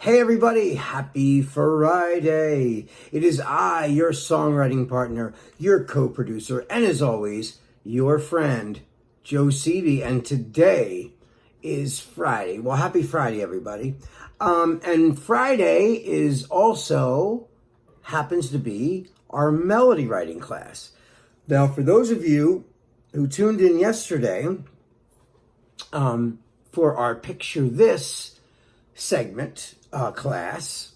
Hey everybody, happy Friday. It is I, your songwriting partner, your co-producer, and as always, your friend, Joe Seavey, and today is Friday. Well, happy Friday, everybody. And Friday is also, happens to be our melody writing class. Now, for those of you who tuned in yesterday, for our Picture This segment class,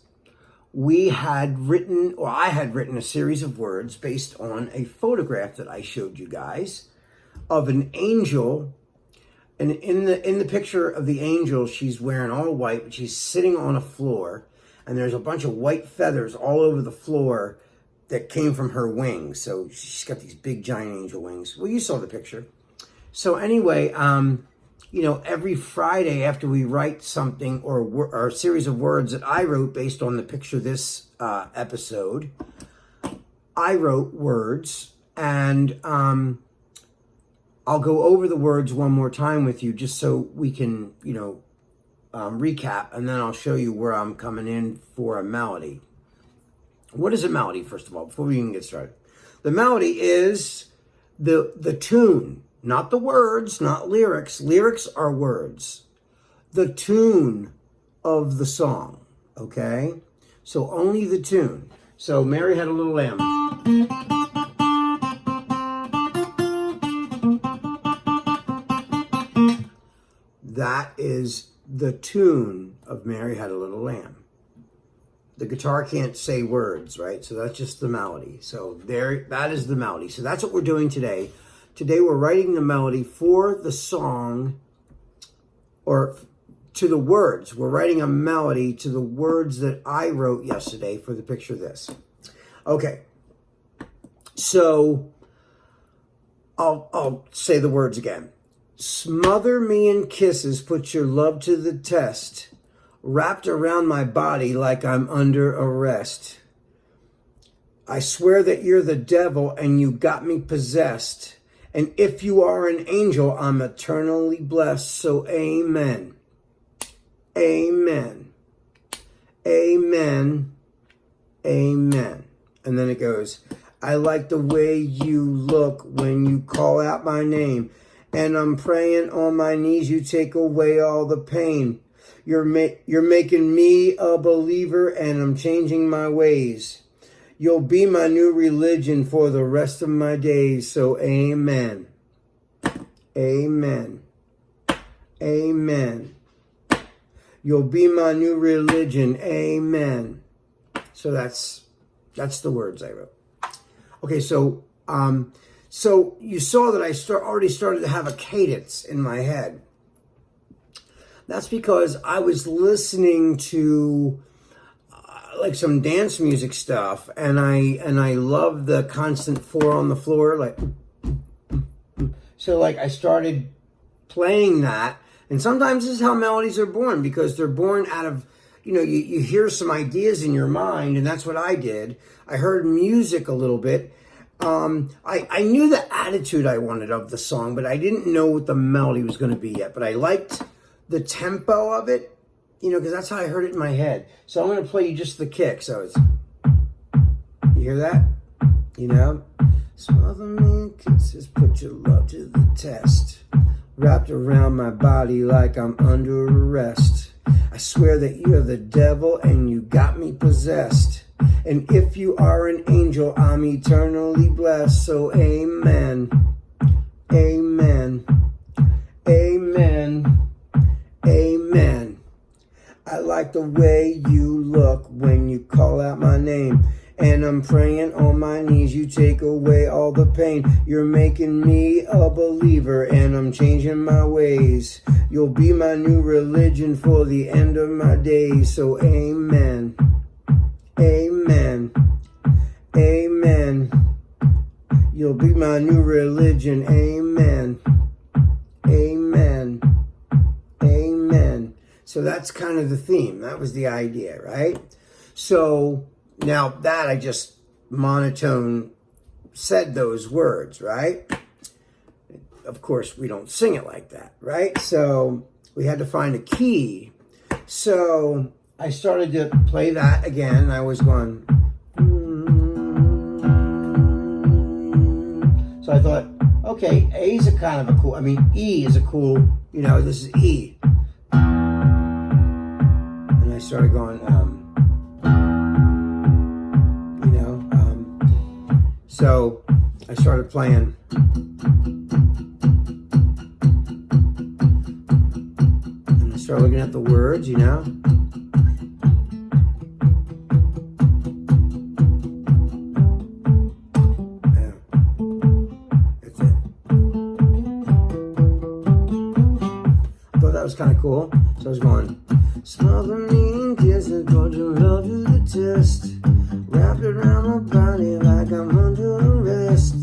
I had written a series of words based on a photograph that I showed you guys of an angel. And in the picture of the angel, she's wearing all white, but she's sitting on a floor, and there's a bunch of white feathers all over the floor that came from her wings. So she's got these big giant angel wings. Well, you saw the picture. So anyway, every Friday after we write something or a series of words that I wrote based on the Picture This episode, I wrote words, and I'll go over the words one more time with you just so we can, recap, and then I'll show you where I'm coming in for a melody. What is a melody, first of all, before we even get started? The melody is the tune. Not the words, not lyrics. Lyrics are words. The tune of the song, okay? So only the tune. So Mary Had a Little Lamb. That is the tune of Mary Had a Little Lamb. The guitar can't say words, right? So that's just the melody. So that is the melody. So that's what we're doing today. Today we're writing the melody for the song, or to the words. We're writing a melody to the words that I wrote yesterday for the Picture This. Okay, so I'll say the words again. Smother me in kisses, put your love to the test, wrapped around my body like I'm under arrest. I swear that you're the devil and you got me possessed. And if you are an angel, I'm eternally blessed. So amen. Amen. Amen. Amen. And then it goes, I like the way you look when you call out my name. And I'm praying on my knees, you take away all the pain. You're making me a believer, and I'm changing my ways. You'll be my new religion for the rest of my days. So amen. Amen. Amen. You'll be my new religion. Amen. So that's the words I wrote. Okay, so you saw that I already started to have a cadence in my head. That's because I was listening to like some dance music stuff, and I love the constant 4 on the floor, like, so I started playing that. And sometimes this is how melodies are born, because they're born out of, you hear some ideas in your mind, and that's what I did. I heard music a little bit. I knew the attitude I wanted of the song, but I didn't know what the melody was going to be yet. But I liked the tempo of it, because that's how I heard it in my head. So I'm going to play you just the kick. So it's, you hear that? Smother me in kisses, put your love to the test, wrapped around my body like I'm under arrest. I swear that you're the devil and you got me possessed. And if you are an angel, I'm eternally blessed. So amen. Amen. Amen. Amen. I like the way you look when you call out my name. And I'm praying on my knees, you take away all the pain. You're making me a believer, and I'm changing my ways. You'll be my new religion for the end of my days. So amen. Amen. Amen. You'll be my new religion. Amen. Amen. Amen. So that's kind of the theme. That was the idea, right? So now that I just monotone said those words, right? Of course, we don't sing it like that, right? So we had to find a key. So I started to play that again. I was going. So I thought, okay, A is a kind of a cool. I mean, E is a cool. You know, this is E. And I started going. So I started playing. And I started looking at the words, you know. Yeah. That's it. I thought that was kind of cool. So I was going, smother me in kisses, but your love to the test. Wrapped around my body like I'm under arrest.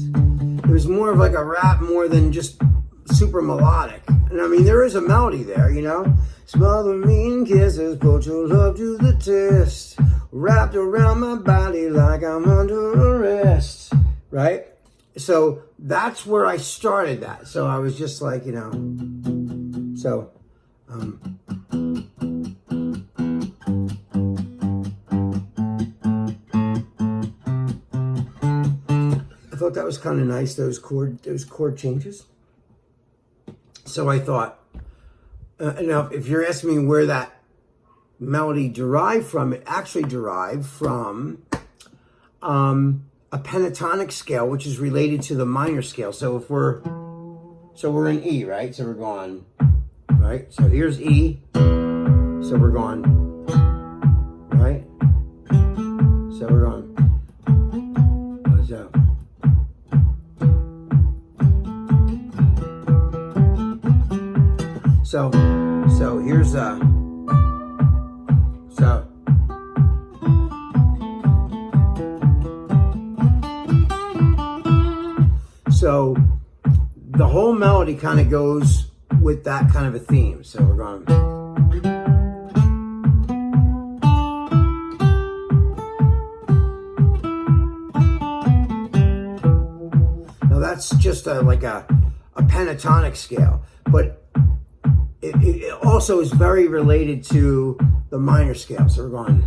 It was more of like a rap more than just super melodic. And I mean, there is a melody there, you know. Smother me in kisses, put your love to the test. Wrapped around my body like I'm under arrest. Right? So that's where I started that. So I was just like, you know. So, I thought that was kind of nice, those chord changes. So I thought, now if you're asking me where that melody derived from, it actually derived from a pentatonic scale, which is related to the minor scale. So if we're in E, right? So we're going, right? So here's E. So we're going, right? So we're going, so here's so the whole melody kind of goes with that kind of a theme. So we're going. Now that's just like a pentatonic scale, but it also is very related to the minor scale. So we're going.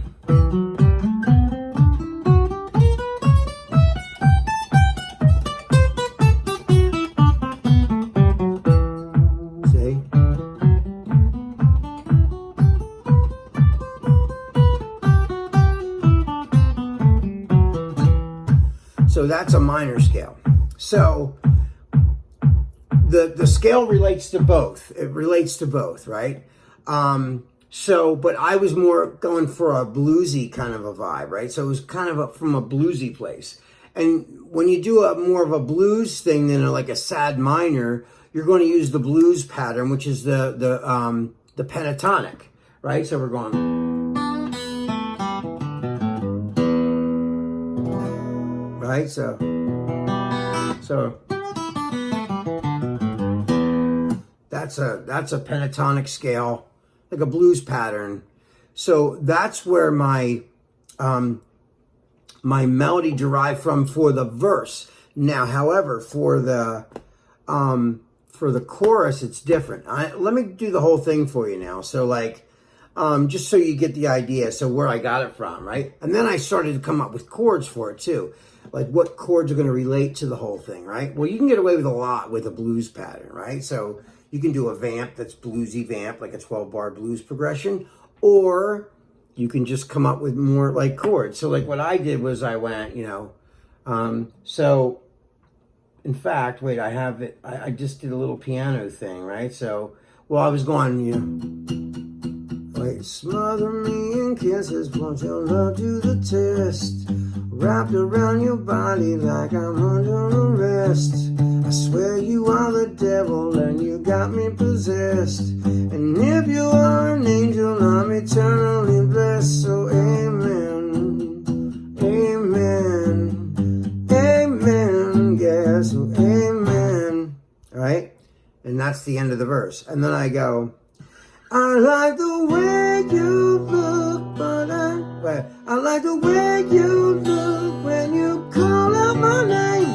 See? So that's a minor scale. So the scale relates to both. It relates to both, right? But I was more going for a bluesy kind of a vibe, right? So it was kind of from a bluesy place. And when you do more of a blues thing than like a sad minor, you're going to use the blues pattern, which is the pentatonic, right? So we're going. Right? So that's a pentatonic scale, like a blues pattern. So that's where my my melody derived from for the verse. Now, however, for the chorus, it's different. Let me do the whole thing for you now. So like, just so you get the idea, so where I got it from, right? And then I started to come up with chords for it too. Like what chords are going to relate to the whole thing, right? Well, you can get away with a lot with a blues pattern, right? So you can do a vamp that's bluesy vamp, like a 12-bar blues progression, or you can just come up with more like chords. So like what I did was I went, you know, so in fact, wait, I have it. I just did a little piano thing, right? So, well, I was going, you know, like smother me in kisses, put your love to the test. Wrapped around your body like I'm under arrest. I swear you are the devil and you got me possessed. And if you are an angel, I'm eternally blessed. So amen, amen, amen, yeah, so amen. All right? And that's the end of the verse. And then I go, I like the way you look, but I like the way you look when you call out my name.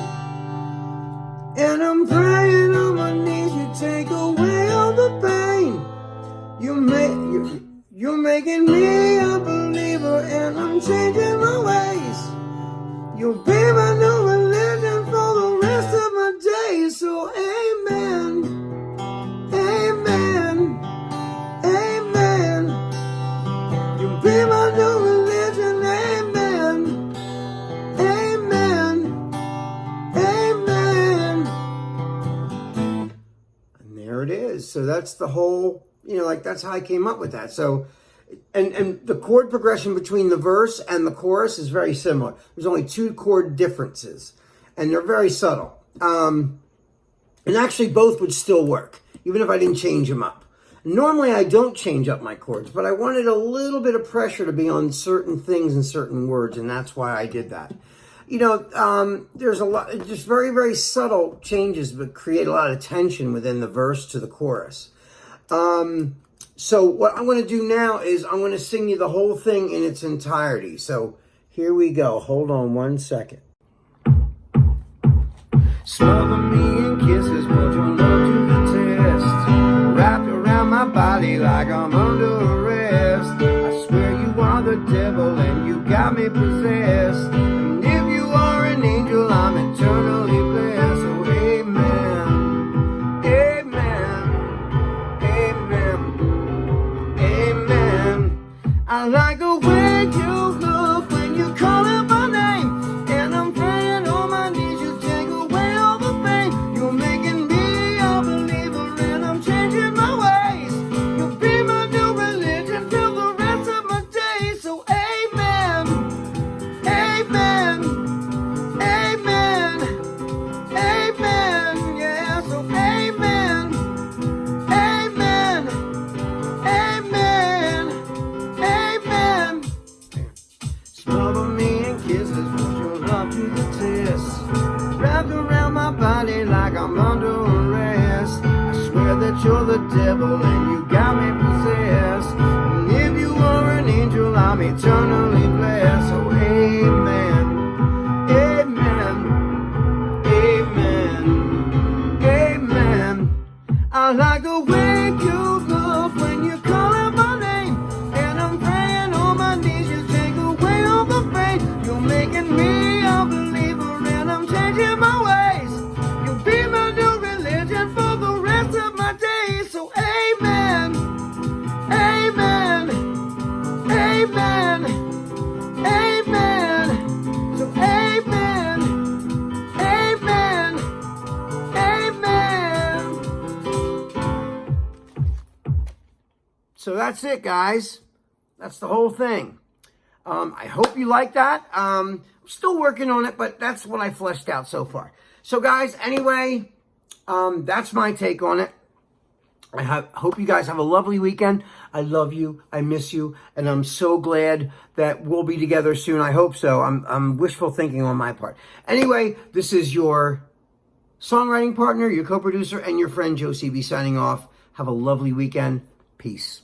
And I'm praying on my knees, you take away all the pain. You're making me I'm changing my ways. You'll be my new religion for the rest of my days. So amen, amen, amen. You'll be my new religion, amen, amen, amen. And there it is. So that's the whole, that's how I came up with that. So, and the chord progression between the verse and the chorus is very similar. There's only 2 chord differences, and they're very subtle. And actually, both would still work, even if I didn't change them up. Normally, I don't change up my chords, but I wanted a little bit of pressure to be on certain things and certain words, and that's why I did that. There's a lot, just very, very subtle changes, but create a lot of tension within the verse to the chorus. So what I'm going to do now is I'm going to sing you the whole thing in its entirety. So here we go. Hold on one second. Smother me in kisses, put your love to the test. Wrap around my body like I'm under arrest. I swear you are the devil and you got me possessed. And if you are an angel, I'm eternally blessed. So amen, amen, amen, amen. I like the way you look when you call out my name. And I'm praying on my knees, you take away all the pain. You're making me a believer and I'm changing my ways. You'll be my new religion till the rest of my days. So amen, amen, amen, amen, yeah. So amen, amen, amen, amen. Smother me in kisses, put your love to the test. Wrapped around my body like I'm under arrest. I swear that you're the devil and you got me possessed. And if you are an angel, I'm eternally blessed. So amen, amen, amen, amen. I like the way you look when you call out my name. And I'm praying on my knees, you take away all the pain. You're making me a believer and I'm changing my ways. You'll be my new religion for the rest of my days. So amen, amen, amen, amen. So amen, amen, amen. So that's it, guys. That's the whole thing. I hope you like that. I'm still working on it, but that's what I fleshed out so far. So, guys, anyway, that's my take on it. I hope you guys have a lovely weekend. I love you. I miss you. And I'm so glad that we'll be together soon. I hope so. I'm wishful thinking on my part. Anyway, this is your songwriting partner, your co-producer, and your friend, Joe CB, signing off. Have a lovely weekend. Peace.